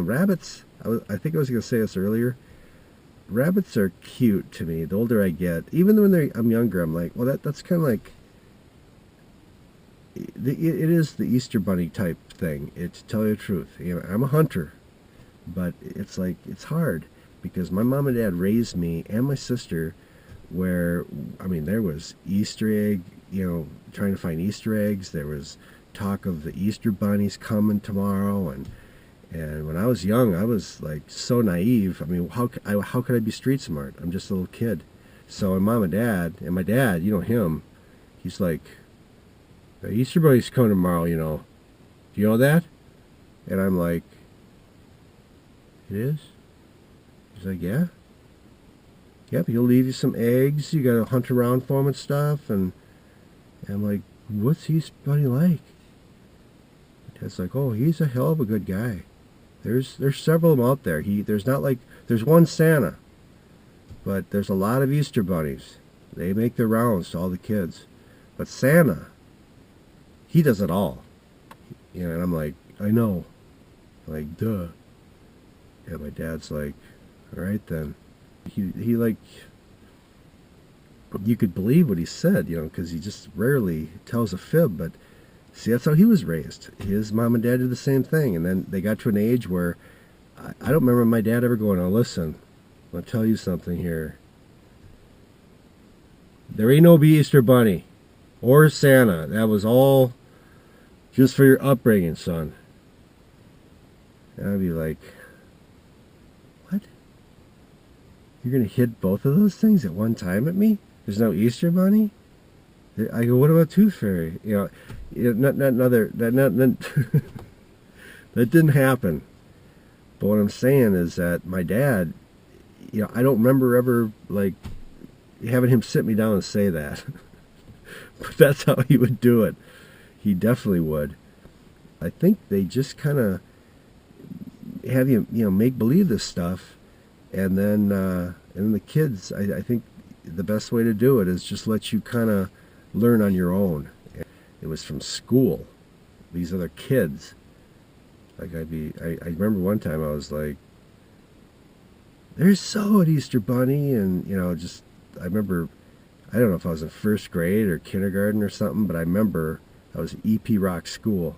rabbits, I think I was going to say this earlier. Rabbits are cute to me. The older I get, even when I'm younger, I'm like, well, that's kind of like it is the Easter Bunny type thing. To tell you the truth, I'm a hunter, but it's like it's hard because my mom and dad raised me and my sister where, I mean, there was Easter egg, trying to find Easter eggs. There was talk of the Easter bunnies coming tomorrow, and when I was young, I was like so naive. I mean, how could I be street smart? I'm just a little kid. So my mom and my dad, him, he's like, the Easter bunny's coming tomorrow, Do you know that? And I'm like, it is? He's like, yeah. Yep, he'll leave you some eggs. You gotta hunt around for him and stuff. And I'm like, what's Easter bunny like? Dad's like, oh, he's a hell of a good guy. There's several of them out there. There's one Santa, but there's a lot of Easter bunnies. They make their rounds to all the kids. But Santa, he does it all. And I'm like, I know. Like, duh. And my dad's like, all right then. He like, you could believe what he said, because he just rarely tells a fib, but see, that's how he was raised. His mom and dad did the same thing, and then they got to an age where I don't remember my dad ever going, oh, listen, I'll tell you something here. There ain't no Easter Bunny or Santa. That was all just for your upbringing, son. And I'd be like, what? You're going to hit both of those things at one time at me? There's no Easter Bunny? I go, what about Tooth Fairy? That didn't happen. But what I'm saying is that my dad, I don't remember ever like having him sit me down and say that. But that's how he would do it. He definitely would. I think they just kind of have you, make believe this stuff, and then the kids. I think the best way to do it is just let you kind of learn on your own. It was from school. These other kids. Like I remember one time I was like, "There's so an Easter Bunny," and I remember, I don't know if I was in first grade or kindergarten or something, but I remember I was at EP Rock School.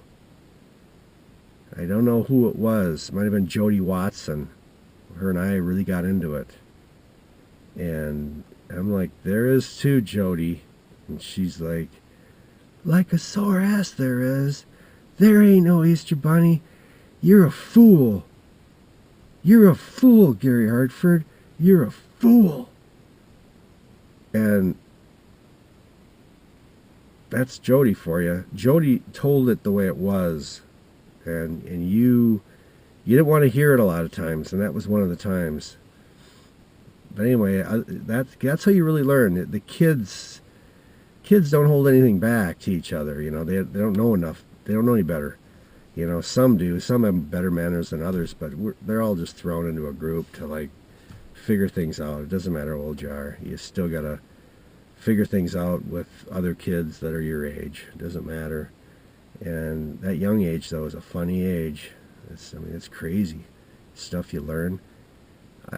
I don't know who it was. It might have been Jody Watson. Her and I really got into it. And I'm like, there is too, Jody. And she's like a sore ass there is. There ain't no Easter Bunny. You're a fool. You're a fool, Gary Hartford. You're a fool. And that's Jody for you. Jody told it the way it was. And you didn't want to hear it a lot of times, and that was one of the times. But anyway, that's how you really learn. The kids don't hold anything back to each other. They don't know enough. They don't know any better. Some do. Some have better manners than others, but they're all just thrown into a group to figure things out. It doesn't matter how old you are. You still gotta figure things out with other kids that are your age. It doesn't matter. And that young age, though, is a funny age. It's crazy stuff you learn.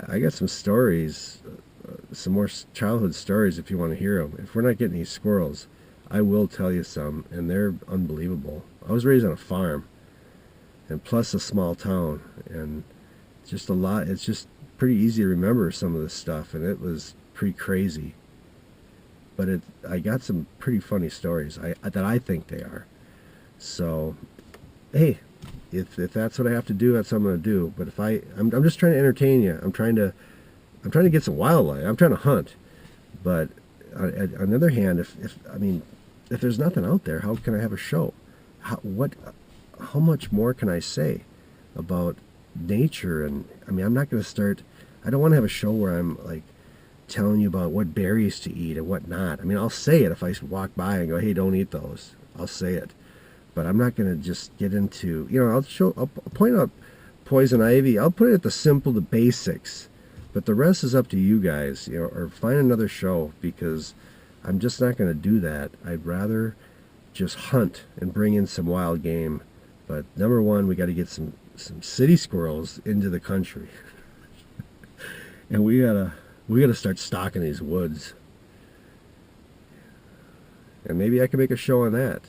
I got some stories, some more childhood stories if you want to hear them. If we're not getting these squirrels, I will tell you some, and they're unbelievable. I was raised on a farm, and plus a small town, and just a lot. It's just pretty easy to remember some of this stuff, and it was pretty crazy. But I got some pretty funny stories that I think they are. So, hey, if that's what I have to do, that's what I'm going to do. But I'm just trying to entertain you. I'm trying to get some wildlife. I'm trying to hunt. But on the other hand, if there's nothing out there, how can I have a show? How much more can I say about nature? And I'm not going to start. I don't want to have a show where I'm telling you about what berries to eat and what not. I'll say it if I walk by and go, hey, don't eat those. I'll say it. But I'm not going to just get into, I'll point out poison ivy. I'll put it at the simple, the basics. But the rest is up to you guys, or find another show, because I'm just not going to do that. I'd rather just hunt and bring in some wild game. But number one, we got to get some some city squirrels into the country. And we gotta start stocking these woods. And maybe I can make a show on that.